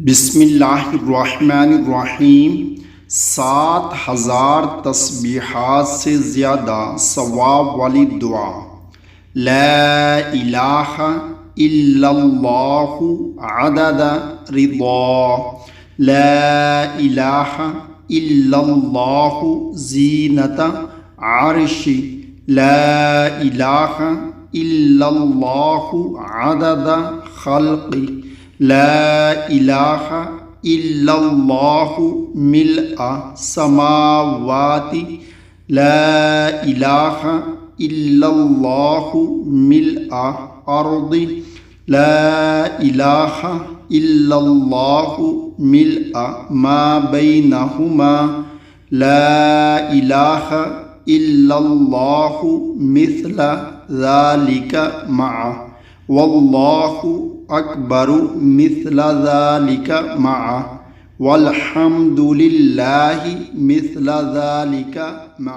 बिस्मिल्लाहिर्रहमानिर्रहीम। 7,000 तस्बीहात से ज़्यादा सवाब वाली दुआ। ला इलाहा इल्लल्लाहु अदद रिदा, ला इलाहा इल्लल्लाहु ज़ीनत अर्शी, ला इलाहा इल्लल्लाहु अदद खल्क़ि, ला इलाहा इल्लल्लाहु मिल्अ समावाति, ला इलाहा इल्लल्लाहु मिल्अ अर्दि, ला इलाहा इल्लल्लाहु मिल्अ मा बैनहुमा, ला इलाहा इल्लल्लाहु मिस्ल ज़ालिका मअ, वल्लाहु अकबरु मिस्ल ज़ालिका मअ, वल्हम्दुलिल्लाहि मिस्ल ज़ालिका मअ।